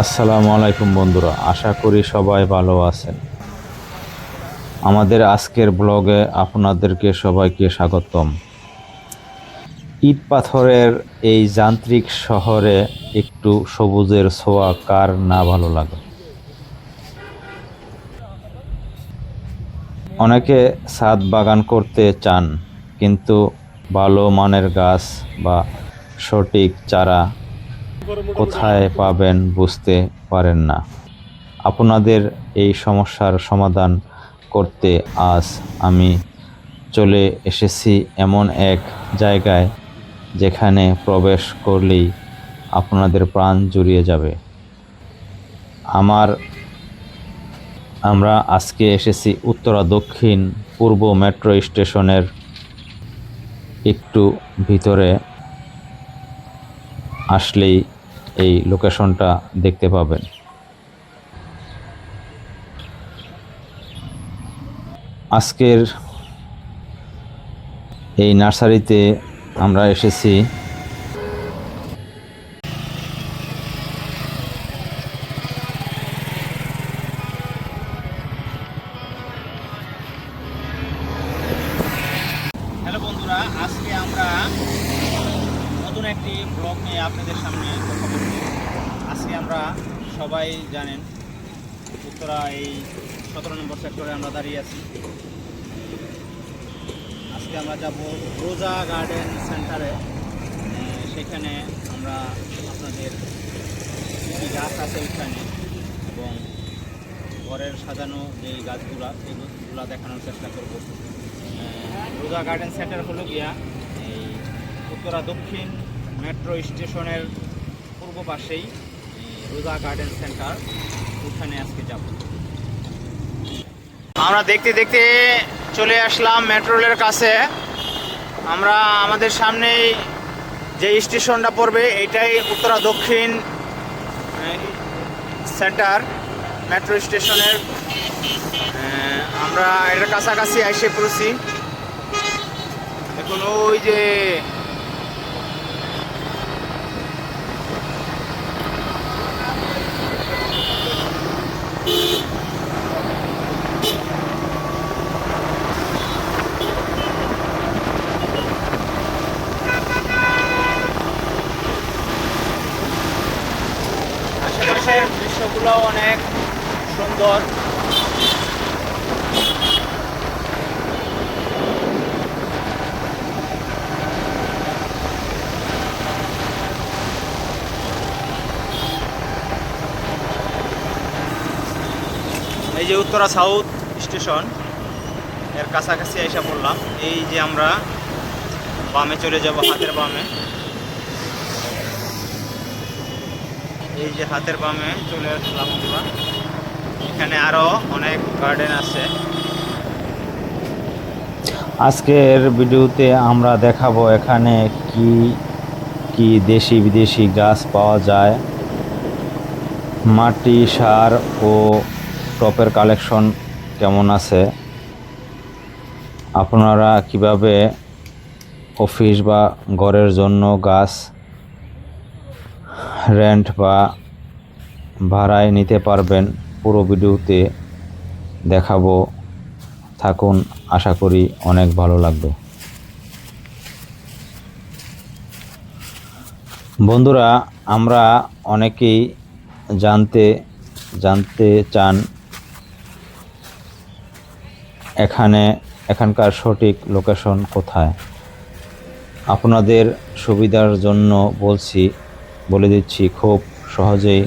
আসসালামু আলাইকুম বন্ধুরা, আশা করি সবাই ভালো আছেন। আমাদের আজকের ব্লগে আপনাদেরকে সবাইকে স্বাগতম। ইট পাথরের এই যান্ত্রিক শহরে একটু সবুজের ছোঁয়া কার না ভালো লাগে। অনেকে ছাদ বাগান করতে চান, কিন্তু ভালো মানের গাছ বা সঠিক চারা কোথায় পাবেন বুঝতে পারেন না। আপনাদের এই সমস্যার সমাধান করতে আজ আমি চলে এসেছি এমন এক জায়গায় যেখানে প্রবেশ করলেই আপনাদের প্রাণ জুড়িয়ে যাবে। আমরা আজকে এসেছি উত্তরা দক্ষিণ পূর্ব মেট্রো স্টেশনের একটু ভিতরে আসলেই এই লোকেশনটা দেখতে পাবেন। আজকের এই নার্সারিতে আমরা এসেছি হ্যালো বন্ধুরা, আজকে আমরা নতুন একটি ব্লগ নিয়ে আপনাদের সামনে কথা বলছি। আজকে আমরা সবাই জানেন উত্তরা এই 17 নম্বর সেক্টরে আমরা দাঁড়িয়ে আছি। আজকে আমরা যাব রোজা গার্ডেন সেন্টারে। সেখানে আমরা আপনাদের কী গাছ আছে ওইখানে এবং ঘরের সাজানো যে গাছগুলা সেগুলো দেখানোর চেষ্টা করব। রোজা গার্ডেন সেন্টার হলো গিয়া এই উত্তরা দক্ষিণ মেট্রো স্টেশনের পূর্ব পাশেই রোজা গার্ডেন সেন্টার, ওখানে আজকে যাব। আমরা দেখতে দেখতে চলে আসলাম মেট্রো রেলের কাছে। আমরা আমাদের সামনেই যে স্টেশনটা পড়বে এটাই উত্তরা দক্ষিণ সেন্টার মেট্রো স্টেশনের। আমরা এটার কাছাকাছি এসে পড়েছি। দেখুন ওই যে আশেপাশের দৃশ্যগুলো অনেক সুন্দর। এই যে উত্তরা সাউথ স্টেশন এর কাছাকাছি এসে পড়লাম। এই যে আমরা বামে চলে যাব, হাতের বামে। এই যে হাতের বামে চলে আসলাম আমরা। এখানে আরো অনেক গার্ডেন আছে। আজকের ভিডিওতে আমরা দেখাবো এখানে কি কি দেশি বিদেশি গাছ পাওয়া যায়, মাটি সার ও টপের কালেকশন কেমন আছে, আপনারা কিভাবে অফিস বা ঘরের জন্য গাছ রেন্ট বা ভাড়ায় নিতে পারবেন। পুরো ভিডিওতে দেখাবো, থাকুন, আশা করি অনেক ভালো লাগবে। বন্ধুরা, আমরা অনেকেই জানতে চান এখানকার সঠিক লোকেশন কোথায়। আপনাদের সুবিধার জন্য বলে দিচ্ছি, খুব সহজেই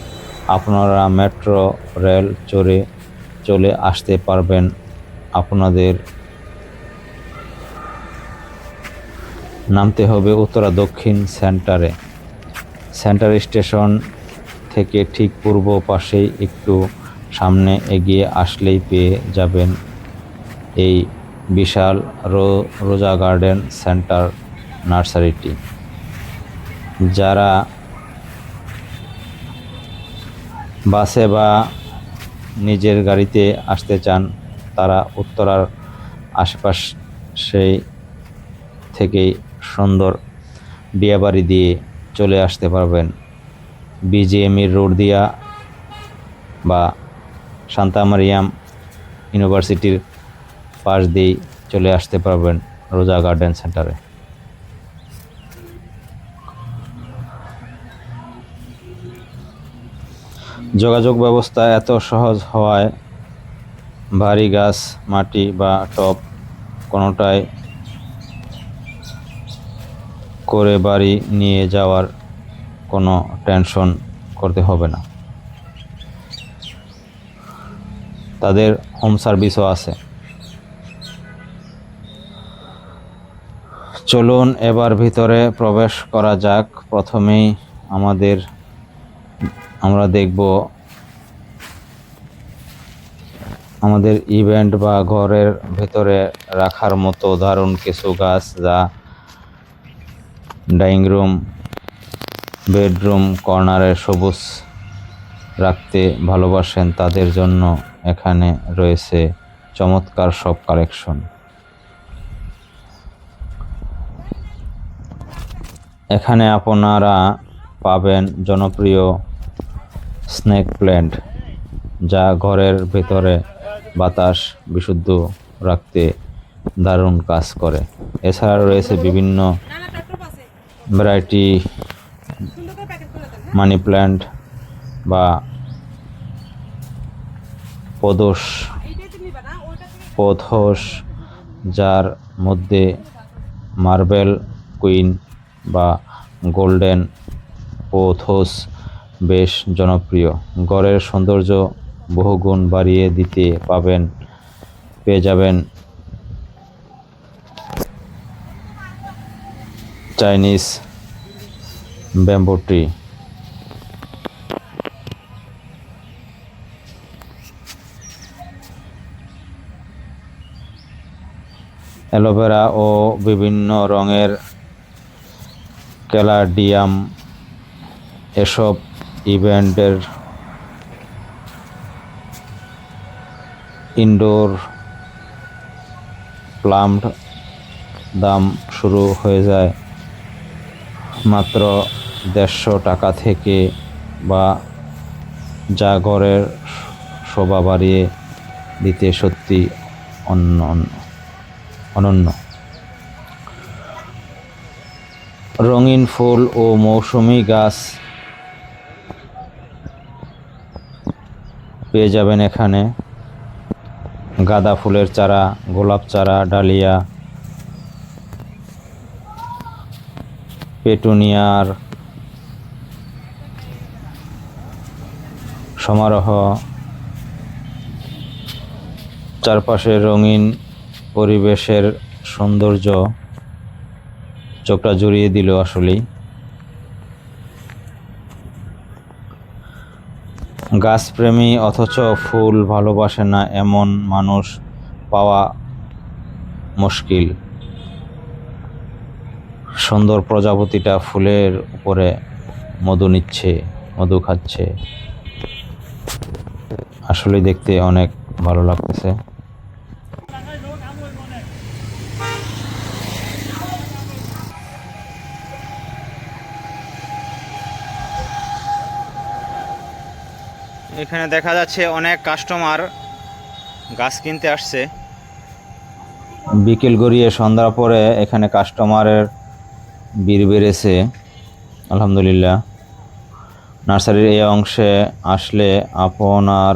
আপনারা মেট্রো রেল চলে আসতে পারবেন। আপনাদের নামতে হবে উত্তরা দক্ষিণ সেন্টার স্টেশন থেকে ঠিক পূর্ব পাশেই একটু সামনে এগিয়ে আসলেই পেয়ে যাবেন এই বিশাল রোজা গার্ডেন সেন্টার নার্সারিটি। যারা বাসে বা নিজের গাড়িতে আসতে চান তারা উত্তরার আশেপাশে থেকেই সুন্দর বিয়াবাড়ি দিয়ে চলে আসতে পারবেন। বিজিএমই রোড দিয়া বা সান্তা মারিয়াম ইউনিভার্সিটির পাশ দিয়েই চলে আসতে পারবেন রোজা গার্ডেন সেন্টারে। যোগাযোগ ব্যবস্থা এত সহজ হওয়ায় ভারী গাছ, মাটি বা টব কোনোটাই করে বাড়ি নিয়ে যাওয়ার কোনো টেনশন করতে হবে না। তাদের হোম সার্ভিসও আছে। চলুন এবার ভিতরে প্রবেশ করা যাক। প্রথমেই আমরা দেখব আমাদের ইভেন্ট বা ঘরের ভেতরে রাখার মতো দারুণ কিছু গাছ, যা ডাইনিং রুম, বেডরুম কর্নারে সবুজ রাখতে ভালোবাসেন তাদের জন্য এখানে রয়েছে চমৎকার সব কালেকশন। এখানে আপনারা পাবেন জনপ্রিয় স্নেক প্ল্যান্ট, যা ঘরের ভেতরে বাতাস বিশুদ্ধ রাখতে দারুণ কাজ করে। এছাড়া রয়েছে বিভিন্ন ভ্যারাইটি মানি প্ল্যান্ট বা পোথোস, যার মধ্যে মার্বেল কুইন বা গোল্ডেন পোথোস বেশ জনপ্রিয়। ঘরের সৌন্দর্য বহুগুণ বাড়িয়ে দিতে পেয়ে যাবেন চাইনিজ ব্যাম্বু ট্রি। অ্যালোভেরা ও বিভিন্ন রঙের ক্যালাডিয়াম এসব ইভেন্টের ইনডোর প্লান্ট দাম শুরু হয়ে যায় মাত্র 150 টাকা থেকে, বা যা ঘরের শোভা বাড়িয়ে দিতে সত্যি অনন্য। রঙিন ফুল ও মৌসুমী গাছ পেয়ে যাবেন এখানে। গাঁদা ফুলের চারা, গোলাপ চারা, ডালিয়া, পেটুনিয়ার সমারোহ, চারপাশে রঙিন পরিবেশের সৌন্দর্য চোখটা জুড়িয়ে দিল আসলেই। গাছপ্রেমী অথচ ফুল ভালোবাসে না এমন মানুষ পাওয়া মুশকিল। সুন্দর প্রজাপতিটা ফুলের উপরে মধু খাচ্ছে। আসলে দেখতে অনেক ভালো লাগতেছে। এখানে দেখা যাচ্ছে অনেক কাস্টমার গাছ কিনতে আসছে। বিকেল গড়িয়ে সন্ধ্যার পরে এখানে কাস্টমারের ভিড় বেড়েছে আলহামদুলিল্লাহ। নার্সারির এই অংশে আসলে আপনার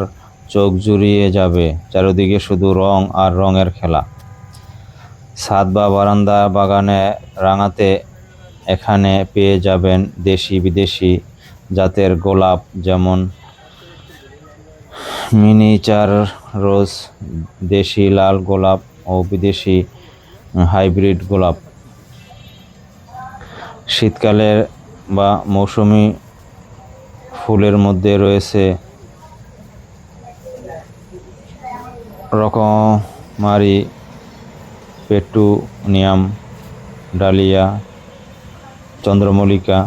চোখ জুড়িয়ে যাবে। চারিদিকে শুধু রং আর রঙের খেলা। ছাদ বা বারান্দা বাগানে রাঙাতে এখানে পেয়ে যাবেন দেশি বিদেশি জাতের গোলাপ, যেমন মিনিচার রোজ, দেশি লাল গোলাপ ও বিদেশি হাইব্রিড গোলাপ। শীতকালের বা মৌসুমি ফুলের মধ্যে রয়েছে রকমারি, পেটুনিয়াম, ডালিয়া, চন্দ্রমল্লিকা।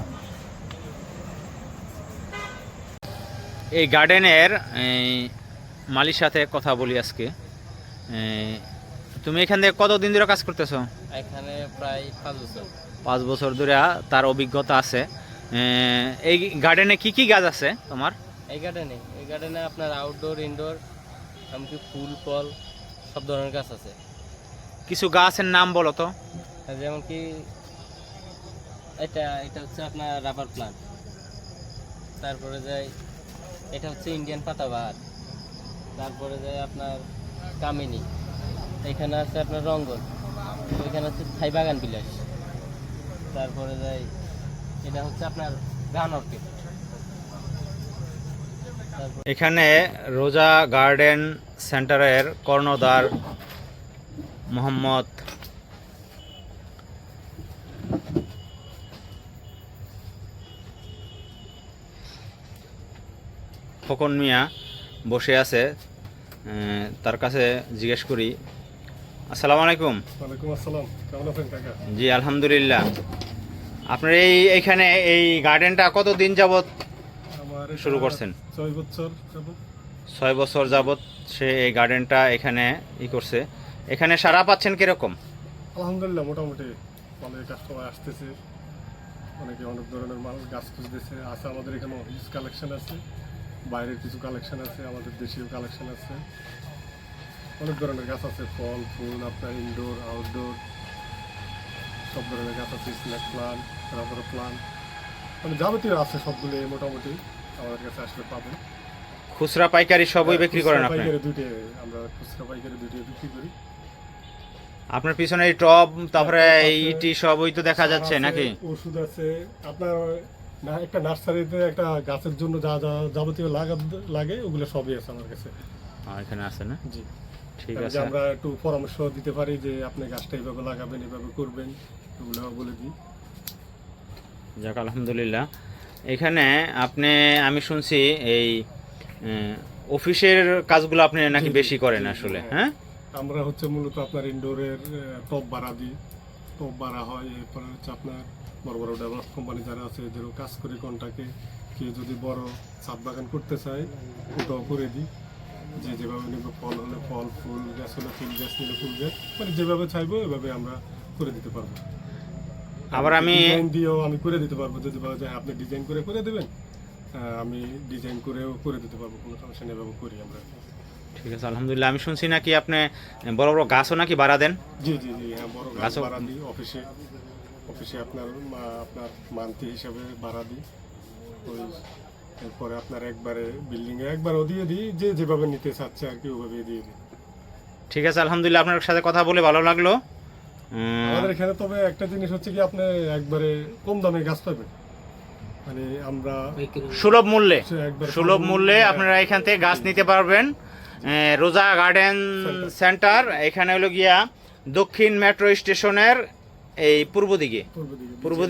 এই গার্ডেনের মালির সাথে কথা বলি আজকে। তুমি এখান থেকে কতদিন ধরে কাজ করতেছো? এখানে প্রায় 5 বছর। 5 বছর ধরে তার অভিজ্ঞতা আছে। এই গার্ডেনে কি কি গাছ আছে তোমার? এই গার্ডেনে আপনার আউটডোর ইনডোর এমনকি ফুল ফল সব ধরনের গাছ আছে। কিছু গাছের নাম বলো তো। আর যেমন কি এটা হচ্ছে আপনার রাবার প্লান্ট, তারপরে যায় এটা হচ্ছে ইন্ডিয়ান পাতাবাহার, তারপরে যায় আপনার কামিনী, এখানে আছে আপনার রঙ্গন, ওইখানে হচ্ছে থাই বাগান বিলাস, তারপরে যায় এটা হচ্ছে আপনার গান অর্কিড। এখানে রোজা গার্ডেন সেন্টারের কর্ণধার মোহাম্মদ খোকন মিয়া বসে আছে, তার কাছে জিজ্ঞেস করি। আসসালামু আলাইকুম। ওয়ালাইকুম আসসালাম, কেমন আছেন কাকা? জি আলহামদুলিল্লাহ। আপনার এইখানে এই গার্ডেনটা কতদিন যাবত আমার এটা শুরু করছেন? 6 বছর যাবত। 6 বছর যাবত সে এই গার্ডেনটা এখানে করছে। এখানে সাড়া পাচ্ছেন কিরকম? আলহামদুলিল্লাহ মোটামুটি অনেক কাস্টমার আসতেছে, অনেকে অনেক ধরনের মাল গাছ খুঁজতেছে। আছে আমাদের এখানে হিউজ কালেকশন আছে, বাইরের কিছু কালেকশন আছে, আমাদের দেশীয় কালেকশন আছে, অনেক ধরনের গাছ আছে, ফল ফুল আপনার ইনডোর আউটডোর সব ধরনের গাছ আছে, স্নেক প্লান্ট রাবার প্লান্ট মানে যাবতীয় আছে সবগুলো মোটামুটি আমাদের কাছে আসলে পাবেন। খুচরা পাইকারি সবই বিক্রি করেন আপনি? পাইকারি দুইটাই, আমরা খুচরা পাইকারি দুইটাই বিক্রি করি। আপনার পিছনে এই টব তারপরে ইটি সবই তো দেখা যাচ্ছে আছে, নাকি? ওষুধ আছে আপনার একটা নার্সারিতে একটা গাছের জন্য যা যা যাবতীয় লাগে ওগুলো সবই আছে আমার কাছে। এখানে আছে না? জি ঠিক যে আছে। আমরা একটু পরামর্শ দিতে পারি যে আপনি গাছটা এইভাবে লাগাবেন এইভাবে করবেন, ওগুলো বলে দিই। যাক আলহামদুলিল্লাহ। এখানে আপনি আমি শুনছি এই অফিসের কাজগুলো আপনি নাকি জি, জি, বেশি করেন জি, আসলে, হ্যাঁ। হ্যাঁ? আমরা হচ্ছে মূলত আপনার ইনডোরের টপ ভাড়া দিই, টপ ভাড়া হয়। এরপরে হচ্ছে আপনার বড় বড় ডেভেলপ কোম্পানি যারা আছে এদেরও কাজ করি কন্ট্রাক্টে। কেউ যদি বড় ছাদ বাগান করতে চায় ওটাও করে দিই, যে যেভাবে নেবে, ফল হলে ফল, ফুল গাছ হলে ফুল গাছ, নিলে ফুল গাছ, মানে যেভাবে চাইবো এভাবে আমরা করে দিতে পারবো। আবার আমি ডিজাইন দিয়েও আমি করে দিতে পারবো, যদি বলা যায় আপনি ডিজাইন করে দেবেন, আমি ডিজাইন করেও করে দিতে পারবো, কোনো সমস্যা নেই, এভাবে করি আমরা। ঠিক আছে আলহামদুলিল্লাহ। আমি শুনছি নাকি আপনি বড় বড় গাছও নাকি ভাড়া দেন? জি জি জি হ্যাঁ, বড় গাছ গাছও- ভাড়া দিই অফিসে। অফিসে আপনার মান্থলি হিসাবে ভাড়া দিই। ওই এরপরে আপনার একবারে বিল্ডিংয়ে একবারও দিয়ে দিই, যে যেভাবে নিতে চাচ্ছে আর কি ওভাবে দিয়ে দিই। ঠিক আছে আলহামদুলিল্লাহ, আপনার সাথে কথা বলে ভালো লাগলো। আমাদের এখানে তবে একটা জিনিস হচ্ছে কি, আপনি একবারে কম দামে গাছ পাবেন, মানে আমরা সুলভ মূল্যে একবারে সুলভ মূল্যে আপনারা এখান থেকে গাছ নিতে পারবেন। রোজা গার্ডেন সেন্টার এখানে হলো গিয়া দক্ষিণ মেট্রো স্টেশনের এই পূর্ব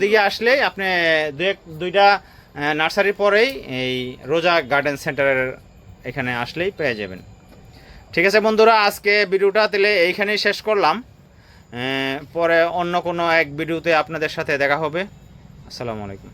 দিকে আসলে আপনি দুইটা নার্সারির পরেই এই রোজা গার্ডেন সেন্টারের এখানে আসলেই পেয়ে যাবেন। ঠিক আছে বন্ধুরা, আজকে ভিডিওটা তাহলে এইখানেই শেষ করলাম। পরে অন্য কোনো এক ভিডিওতে আপনাদের সাথে দেখা হবে। আসসালামু আলাইকুম।